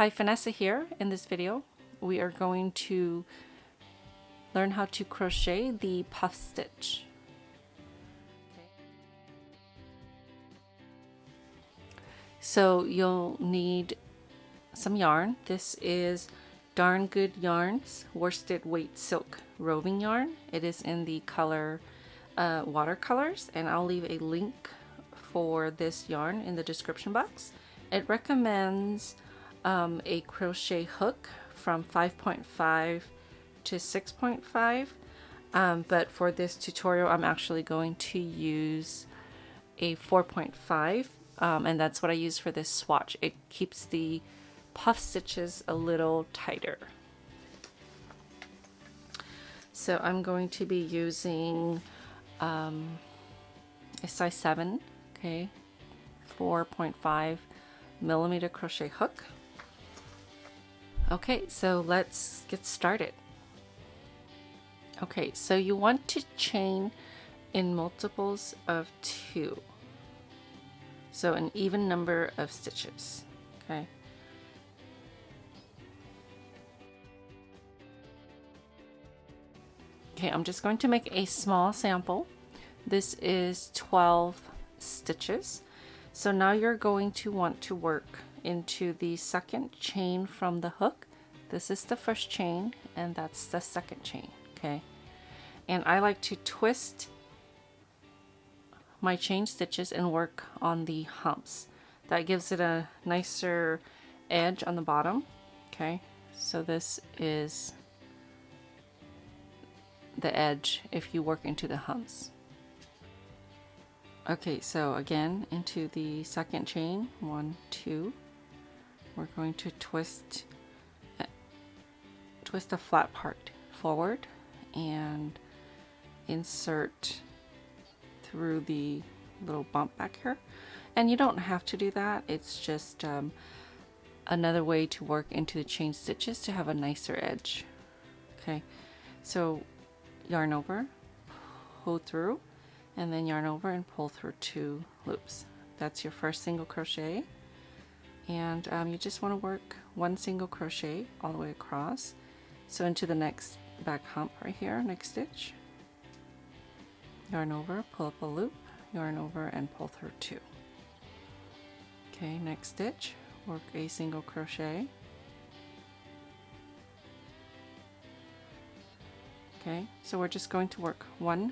Hi, Vanessa here. In this video, we are going to learn how to crochet the puff stitch. So you'll need some yarn. This is Darn Good Yarns worsted weight silk roving yarn. It is in the color watercolors, and I'll leave a link for this yarn in the description box. It recommends a crochet hook from 5.5 to 6.5, but for this tutorial I'm actually going to use a 4.5, and that's what I use for this swatch. It keeps the puff stitches a little tighter. So I'm going to be using a size 7, okay, 4.5 millimeter crochet hook. Okay, so let's get started. Okay, so you want to chain in multiples of 2, so an even number of stitches. Okay, I'm just going to make a small sample. This is 12 stitches. So now you're going to want to work into the second chain from the hook. This is the first chain and that's the second chain. Okay, and I like to twist my chain stitches and work on the humps. That gives it a nicer edge on the bottom. Okay, so this is the edge if you work into the humps. Okay, so again into the second chain, 1, 2, we're going to twist the flat part forward and insert through the little bump back here. And you don't have to do that, it's just another way to work into the chain stitches to have a nicer edge. Okay, so yarn over, pull through, and then yarn over and pull through 2 loops. That's your first single crochet, and you just want to work 1 single crochet all the way across. So into the next back hump right here, next stitch, yarn over, pull up a loop, yarn over and pull through 2. Okay, next stitch, work a single crochet. Okay, so we're just going to work 1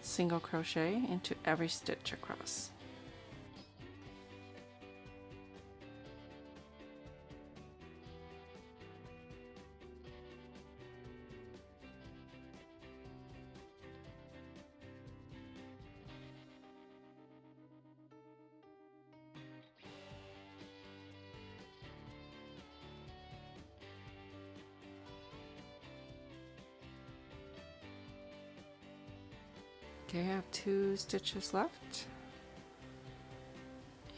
single crochet into every stitch across. Okay, I have 2 stitches left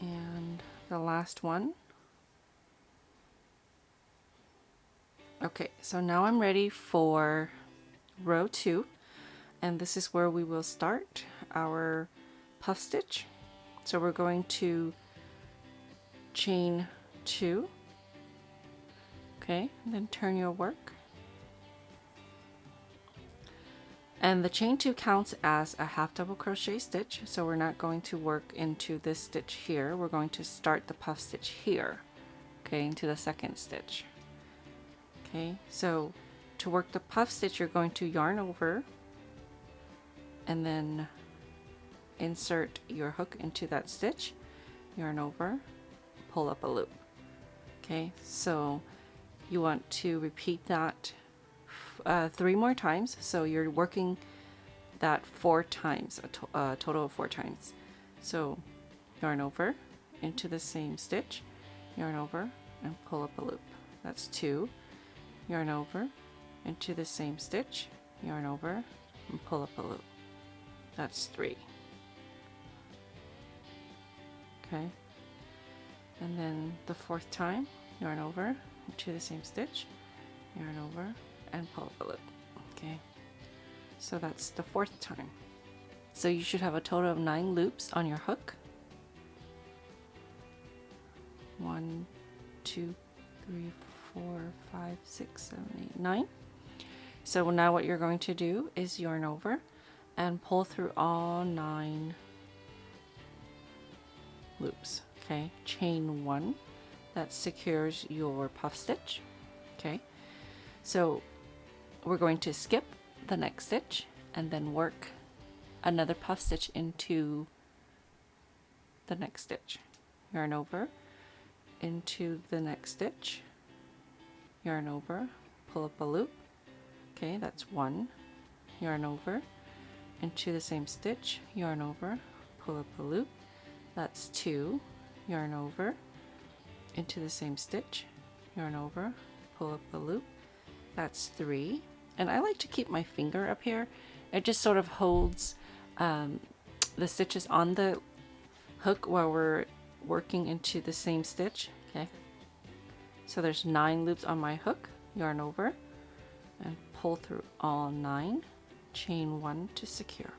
and the last one. Okay, so now I'm ready for row 2, and this is where we will start our puff stitch. So we're going to chain 2, okay, and then turn your work. And the chain 2 counts as a half double crochet stitch, so we're not going to work into this stitch here. We're going to start the puff stitch here, okay, into the second stitch. Okay, so to work the puff stitch, you're going to yarn over and then insert your hook into that stitch, yarn over, pull up a loop. Okay, so you want to repeat that 3 more times, so you're working that 4 times, a total of 4 times. So yarn over into the same stitch, yarn over and pull up a loop. That's 2. Yarn over into the same stitch, yarn over and pull up a loop. That's 3. Okay, and then the 4th time, yarn over into the same stitch, yarn over and pull up a loop. Okay, so that's the 4th time. So you should have a total of 9 loops on your hook. 1, 2, 3, 4, 5, 6, 7, 8, 9. So now what you're going to do is yarn over and pull through all 9 loops. Okay, chain 1, that secures your puff stitch. Okay, so we're going to skip the next stitch and then work another puff stitch into the next stitch. Yarn over into the next stitch, yarn over, pull up a loop. Okay, that's 1, yarn over into the same stitch, yarn over, pull up a loop. That's 2, yarn over into the same stitch, yarn over, pull up a loop. That's 3. And I like to keep my finger up here. It just sort of holds the stitches on the hook while we're working into the same stitch. Okay, so there's 9 loops on my hook, yarn over and pull through all 9, chain 1 to secure.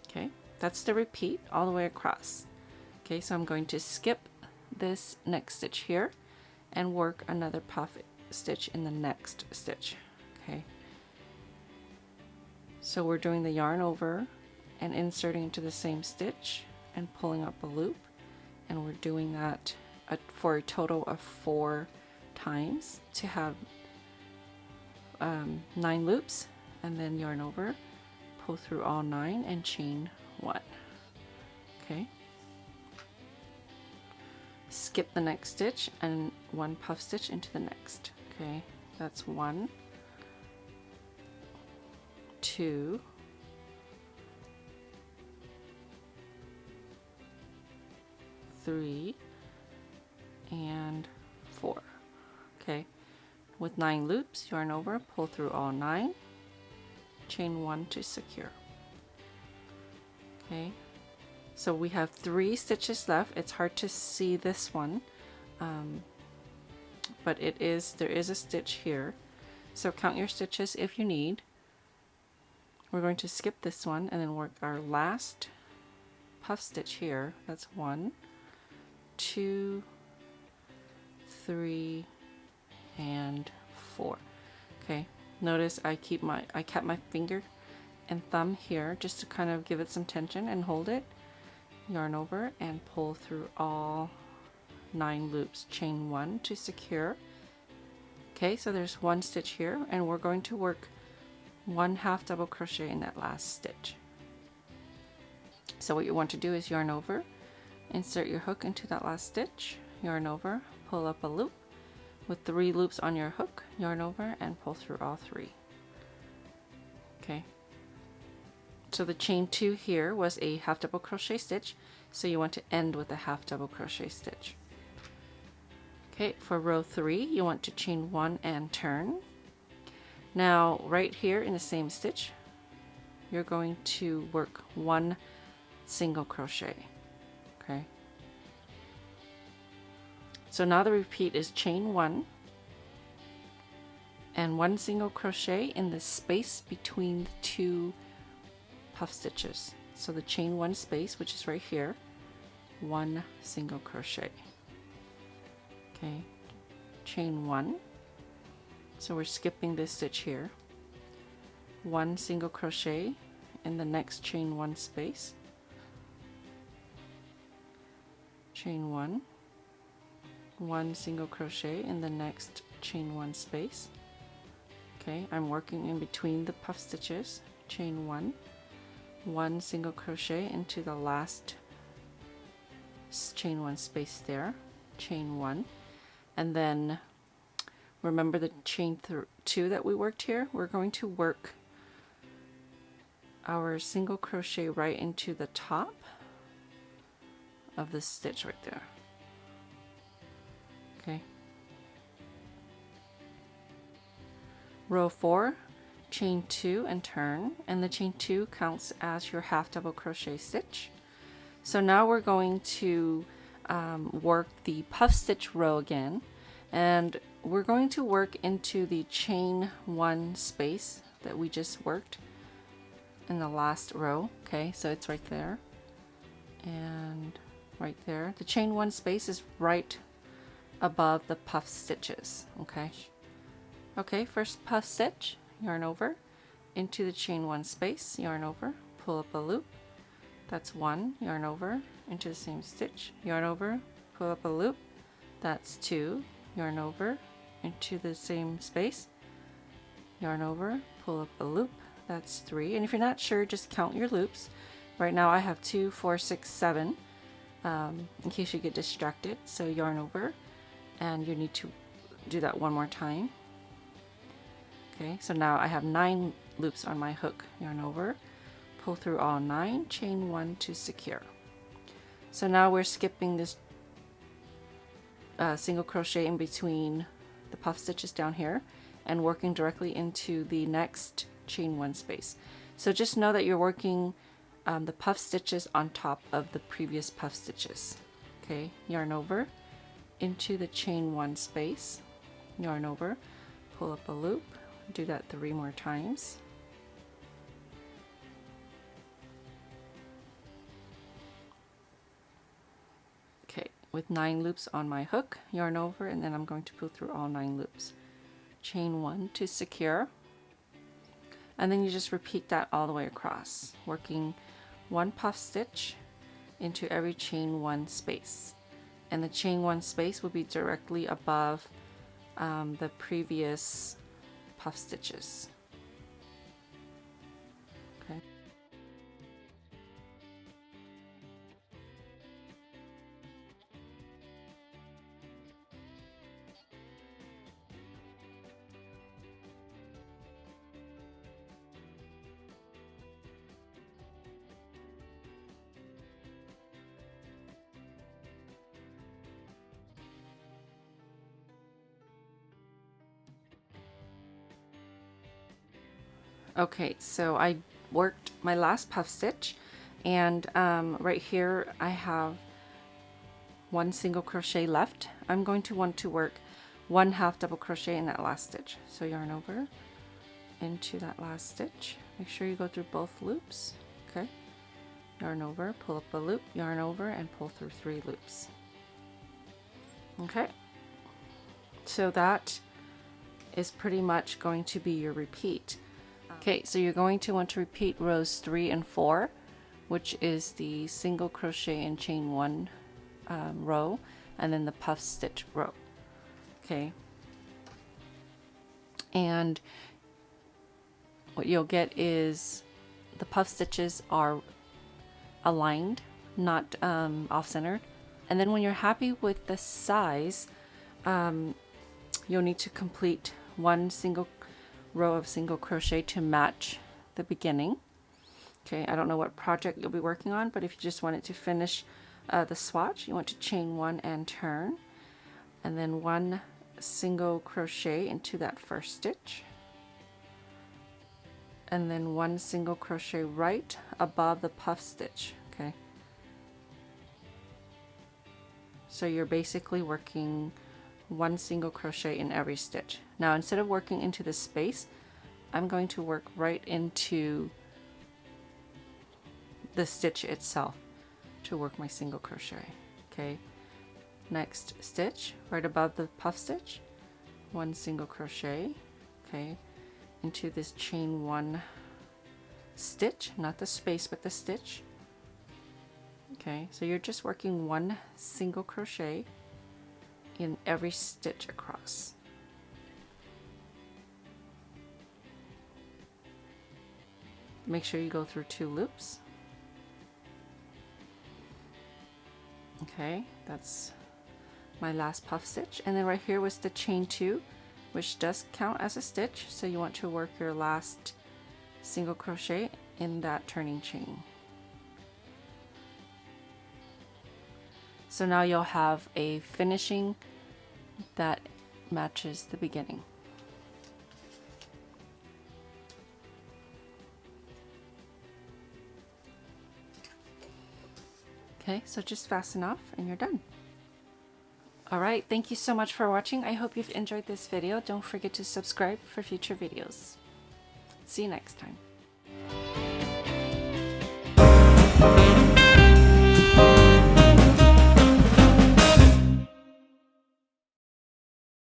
Okay, that's the repeat all the way across. Okay, so I'm going to skip this next stitch here and work another puff stitch in the next stitch. Okay, so we're doing the yarn over and inserting into the same stitch and pulling up a loop, and we're doing that for a total of 4 times to have 9 loops, and then yarn over, pull through all 9 and chain 1. Okay, skip the next stitch and 1 puff stitch into the next. Okay, that's 1, 2, 3, and 4. Okay, with 9 loops, yarn over, pull through all 9, chain 1 to secure. Okay, so we have 3 stitches left. It's hard to see this one, but there is a stitch here, so count your stitches if you need. We're going to skip this one and then work our last puff stitch here. That's 1, 2, 3, and 4. Okay, notice I kept my finger and thumb here just to kind of give it some tension and hold it. Yarn over and pull through all 9 loops, chain 1 to secure. Okay, so there's 1 stitch here, and we're going to work 1 half double crochet in that last stitch. So what you want to do is yarn over, insert your hook into that last stitch, yarn over, pull up a loop with 3 loops on your hook, yarn over and pull through all 3. Okay, so the chain 2 here was a half double crochet stitch, so you want to end with a half double crochet stitch. Okay, for row 3 you want to chain 1 and turn. Now right here in the same stitch you're going to work 1 single crochet. Okay, so now the repeat is chain 1 and 1 single crochet in the space between the 2 puff stitches. So the chain 1 space, which is right here, 1 single crochet. Okay, chain 1, so we're skipping this stitch here, 1 single crochet in the next chain 1 space, chain 1, 1 single crochet in the next chain 1 space. Okay, I'm working in between the puff stitches, chain 1, 1 single crochet into the last chain 1 space there, chain 1, and then remember the chain 2 that we worked here. We're going to work our single crochet right into the top of this stitch right there. Okay, row 4, chain 2 and turn, and the chain 2 counts as your half double crochet stitch. So now we're going to work the puff stitch row again, and we're going to work into the chain 1 space that we just worked in the last row. Okay, so it's right there and right there. The chain 1 space is right above the puff stitches. Okay, first puff stitch, yarn over into the chain 1 space, yarn over, pull up a loop. That's 1, yarn over into the same stitch, yarn over, pull up a loop. That's 2, yarn over into the same space, yarn over, pull up a loop. That's 3. And if you're not sure, just count your loops. Right now I have 2, 4, 6, 7, in case you get distracted. So yarn over, and you need to do that one more time. Okay, so now I have 9 loops on my hook. Yarn over, pull through all 9, chain 1 to secure. So now we're skipping this single crochet in between the puff stitches down here and working directly into the next chain 1 space. So just know that you're working the puff stitches on top of the previous puff stitches. Okay, yarn over into the chain 1 space, yarn over, pull up a loop, do that 3 more times. Okay, with 9 loops on my hook, yarn over, and then I'm going to pull through all 9 loops. Chain 1 to secure, and then you just repeat that all the way across, working 1 puff stitch into every chain 1 space, and the chain 1 space will be directly above the previous puff stitches. Okay. Okay, so I worked my last puff stitch, and right here I have 1 single crochet left. I'm going to want to work 1 half double crochet in that last stitch. So yarn over into that last stitch. Make sure you go through both loops. Okay, yarn over, pull up a loop, yarn over, and pull through 3 loops. Okay, so that is pretty much going to be your repeat. Okay, so you're going to want to repeat rows 3 and 4, which is the single crochet and chain 1 row, and then the puff stitch row. Okay, and what you'll get is the puff stitches are aligned, not off-centered. And then when you're happy with the size, you'll need to complete 1 single row of single crochet to match the beginning. Okay, I don't know what project you'll be working on, but if you just want it to finish the swatch, you want to chain 1 and turn, and then 1 single crochet into that first stitch, and then 1 single crochet right above the puff stitch. Okay, so you're basically working 1 single crochet in every stitch. Now instead of working into the space, I'm going to work right into the stitch itself to work my single crochet. Okay, next stitch right above the puff stitch, 1 single crochet, okay, into this chain 1 stitch, not the space but the stitch. Okay, so you're just working 1 single crochet in every stitch across. Make sure you go through 2 loops. Okay, that's my last puff stitch, and then right here was the chain 2, which does count as a stitch, so you want to work your last single crochet in that turning chain. So now you'll have a finishing that matches the beginning. Okay, so just fasten off and you're done. Alright, thank you so much for watching. I hope you've enjoyed this video. Don't forget to subscribe for future videos. See you next time.